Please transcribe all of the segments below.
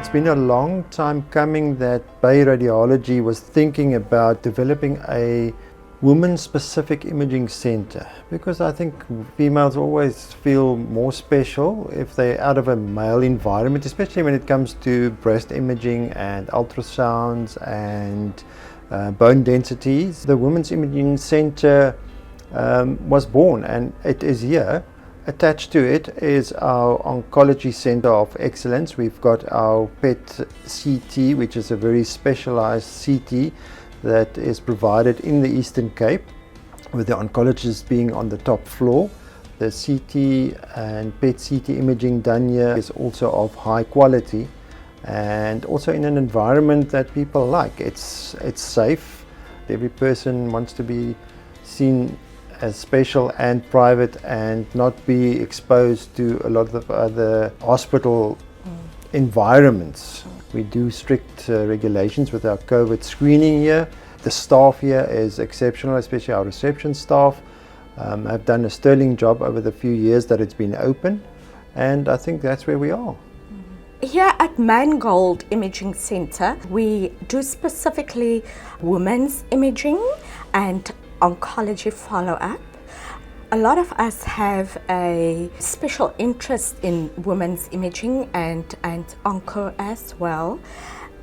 It's been a long time coming that Bay Radiology was thinking about developing a woman-specific imaging center, because I think females always feel more special if they're out of a male environment, especially when it comes to breast imaging and ultrasounds and bone densities. The Women's Imaging Center was born, and it is here. Attached to it is our Oncology Center of Excellence. We've got our PET CT, which is a very specialized CT that is provided in the Eastern Cape, with the oncologist being on the top floor. The CT and PET CT imaging done here is also of high quality and also in an environment that people like. It's safe. Every person wants to be seen as special and private and not be exposed to a lot of other hospital environments. We do strict regulations with our COVID screening here. The staff here is exceptional, especially our reception staff. Have done a sterling job over the few years that it's been open, and I think that's where we are. Here at Mangold Imaging Center, we do specifically women's imaging and oncology follow-up. A lot of us have a special interest in women's imaging and onco as well.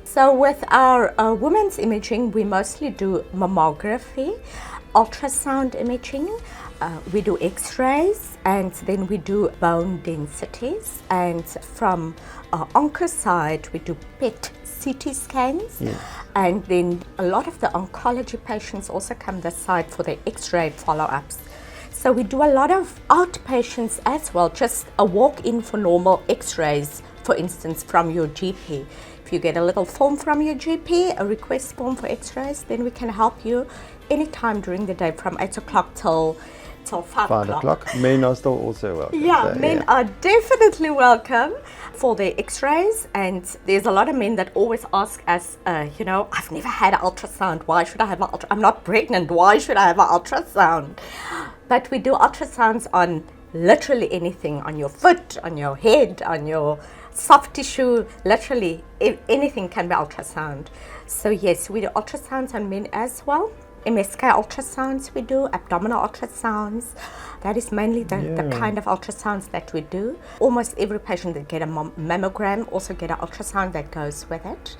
So with our women's imaging, we mostly do mammography, ultrasound imaging, we do x-rays, and then we do bone densities. And from onco side, we do PET CT scans. Yes. And then a lot of the oncology patients also come this side for their x-ray follow-ups. So we do a lot of outpatients as well, just a walk-in for normal x-rays, for instance, from your GP. If you get a little form from your GP, a request form for x-rays, then we can help you anytime during the day from 8 o'clock till 5 o'clock. Men are still also welcome. Yeah, so, men are definitely welcome for their x-rays, and there's a lot of men that always ask us, I've never had an ultrasound, why should I have an ultrasound? I'm not pregnant, why should I have an ultrasound? But we do ultrasounds on literally anything, on your foot, on your head, on your soft tissue, literally anything can be ultrasound. So yes, we do ultrasounds on men as well. MSK ultrasounds we do, abdominal ultrasounds. That is mainly the kind of ultrasounds that we do. Almost every patient that get a mammogram also get an ultrasound that goes with it.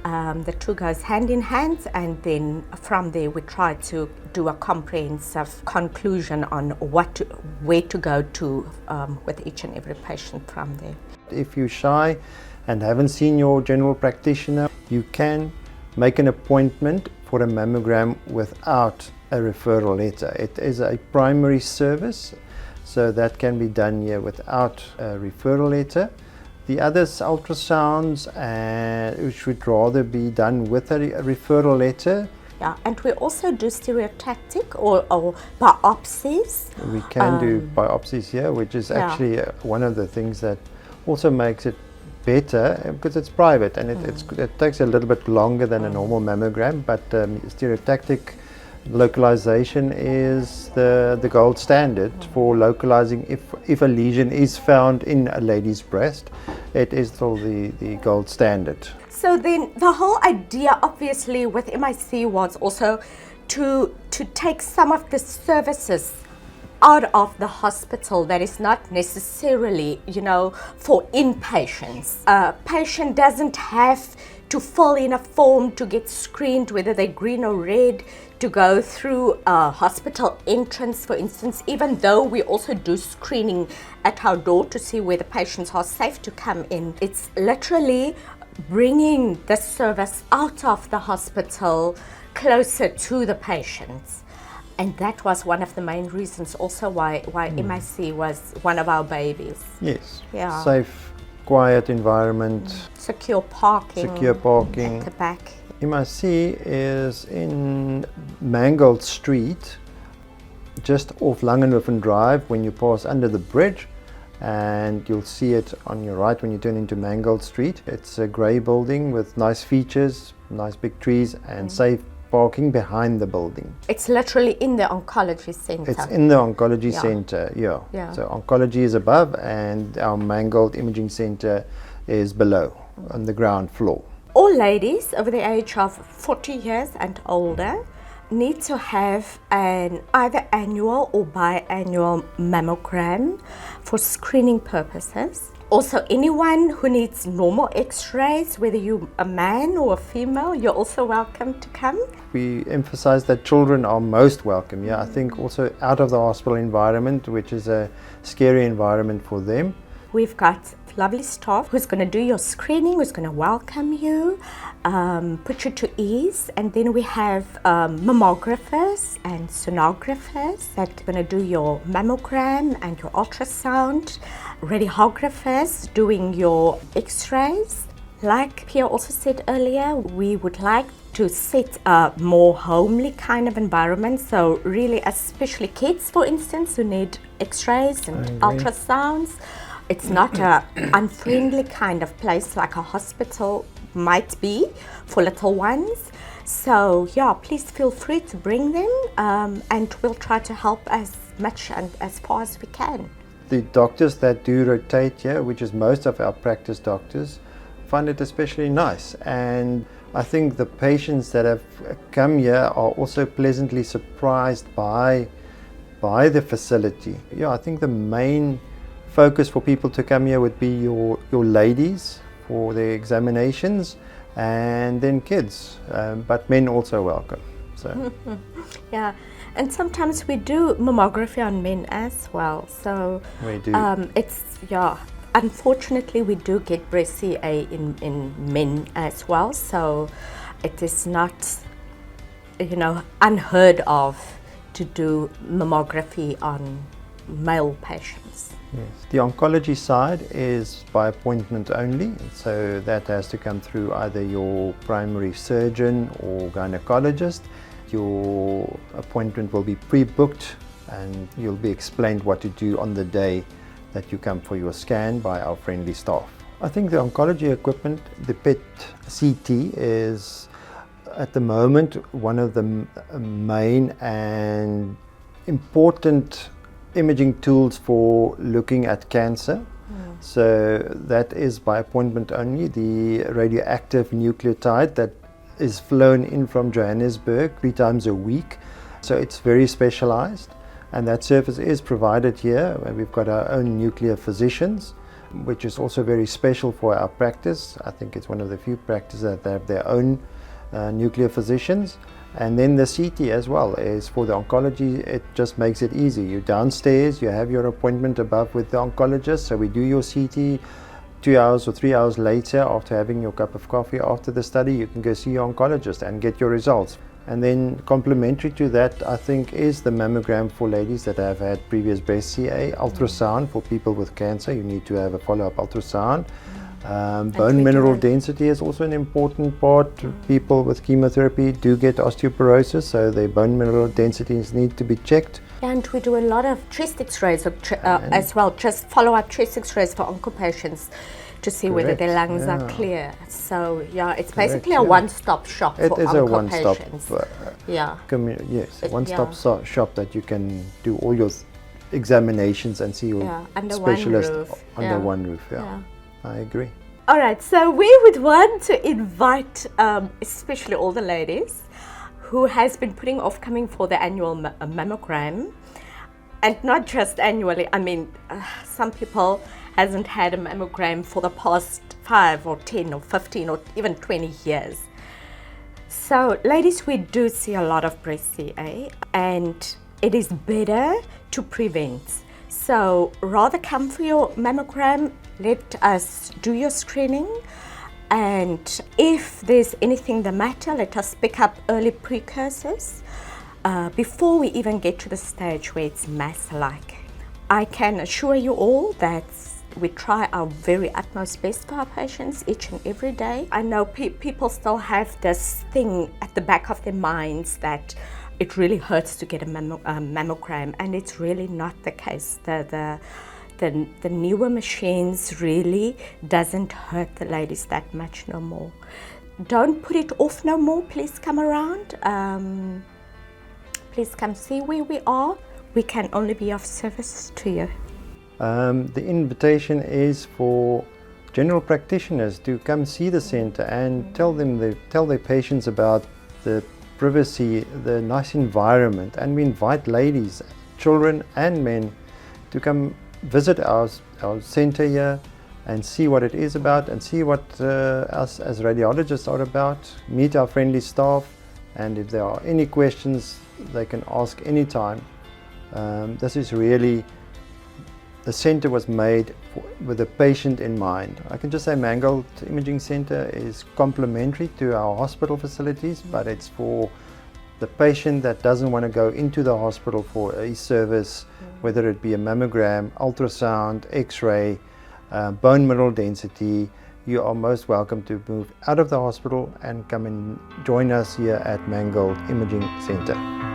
The two goes hand in hand, and then from there we try to do a comprehensive conclusion on where to go to with each and every patient from there. If you're shy and haven't seen your general practitioner, you can make an appointment for a mammogram without a referral letter. It is a primary service, so that can be done here without a referral letter. The others, ultrasounds, which would rather be done with a referral letter. Yeah, and we also do stereotactic or biopsies. We can do biopsies here, which is actually one of the things that also makes it better, because it's private and it takes a little bit longer than a normal mammogram, but stereotactic localization is the gold standard for localizing if a lesion is found in a lady's breast. It is still the gold standard. So then the whole idea obviously with MIC was also to take some of the services out of the hospital that is not necessarily, for inpatients. A patient doesn't have to fill in a form to get screened, whether they're green or red, to go through a hospital entrance, for instance, even though we also do screening at our door to see where the patients are safe to come in. It's literally bringing the service out of the hospital closer to the patients. And that was one of the main reasons also why MIC was one of our babies. Yes. Yeah. Safe, quiet environment. Secure parking. At the back. MIC is in Mangold Street, just off Langenhoven Drive when you pass under the bridge, and you'll see it on your right when you turn into Mangold Street. It's a grey building with nice features, nice big trees, and safe parking behind the building. It's literally in the oncology center. It's in the oncology center, yeah. So oncology is above and our Mangold Imaging Center is below. on the ground floor. All ladies over the age of 40 years and older need to have an either annual or biannual mammogram for screening purposes. Also, anyone who needs normal x-rays, whether you're a man or a female, you're also welcome to come. We emphasize that children are most welcome. Yeah, I think also out of the hospital environment, which is a scary environment for them. We've got lovely staff who's going to do your screening, who's going to welcome you, put you to ease. And then we have mammographers and sonographers that are going to do your mammogram and your ultrasound, radiographers doing your x-rays. Like Pia also said earlier, we would like to set a more homely kind of environment. So really, especially kids, for instance, who need x-rays and ultrasounds. It's not an unfriendly kind of place like a hospital might be for little ones. So yeah, please feel free to bring them and we'll try to help as much and as far as we can. The doctors that do rotate here, which is most of our practice doctors, find it especially nice. And I think the patients that have come here are also pleasantly surprised by the facility. Yeah, I think the main focus for people to come here would be your ladies for their examinations, and then kids, but men also welcome. So yeah, and sometimes we do mammography on men as well. So we do. Unfortunately, we do get breast CA in men as well. So it is not, unheard of to do mammography on male patients. Yes. The oncology side is by appointment only, so that has to come through either your primary surgeon or gynecologist. Your appointment will be pre-booked and you'll be explained what to do on the day that you come for your scan by our friendly staff. I think the oncology equipment, the PET CT, is at the moment one of the main and important imaging tools for looking at cancer. So that is by appointment only. The radioactive nucleotide that is flown in from Johannesburg 3 times a week. So it's very specialized, and that service is provided here. We've got our own nuclear physicians, which is also very special for our practice. I think it's one of the few practices that have their own nuclear physicians. And then the CT as well is for the oncology. It just makes it easy. You're downstairs, you have your appointment above with the oncologist. So we do your CT 2 hours or 3 hours later after having your cup of coffee after the study. You can go see your oncologist and get your results. And then complementary to that, I think, is the mammogram for ladies that have had previous breast CA, ultrasound for people with cancer. You need to have a follow-up ultrasound. Bone mineral density is also an important part. People with chemotherapy do get osteoporosis, so their bone mineral densities need to be checked. And we do a lot of chest x-rays as well, just follow-up chest x-rays for onco patients to see whether their lungs are clear. So yeah, it's basically a one-stop shop for onco patients. One-stop shop that you can do all your examinations and see your specialist under one roof. Yeah. I agree. All right, so we would want to invite especially all the ladies who has been putting off coming for the annual mammogram, and not just annually. I mean, some people hasn't had a mammogram for the past 5 or 10 or 15 or even 20 years. So ladies, we do see a lot of breast CA, and it is better to prevent. So rather come for your mammogram, let us do your screening, and if there's anything the matter, let us pick up early precursors before we even get to the stage where it's mass-like. I can assure you all that we try our very utmost best for our patients each and every day. I know people still have this thing at the back of their minds that it really hurts to get a mammogram, and it's really not the case. The newer machines really doesn't hurt the ladies that much no more. Don't put it off no more. Please come around. Please come see where we are. We can only be of service to you. The invitation is for general practitioners to come see the center and tell their patients about the privacy, the nice environment, and we invite ladies, children and men to come visit our center here and see what it is about and see what us as radiologists are about, meet our friendly staff, and if there are any questions they can ask anytime. This is really, the center was made with the patient in mind. I can just say Mangold Imaging Center is complementary to our hospital facilities, but it's for the patient that doesn't want to go into the hospital for a service, whether it be a mammogram, ultrasound, x-ray, bone mineral density. You are most welcome to move out of the hospital and come and join us here at Mangold Imaging Center.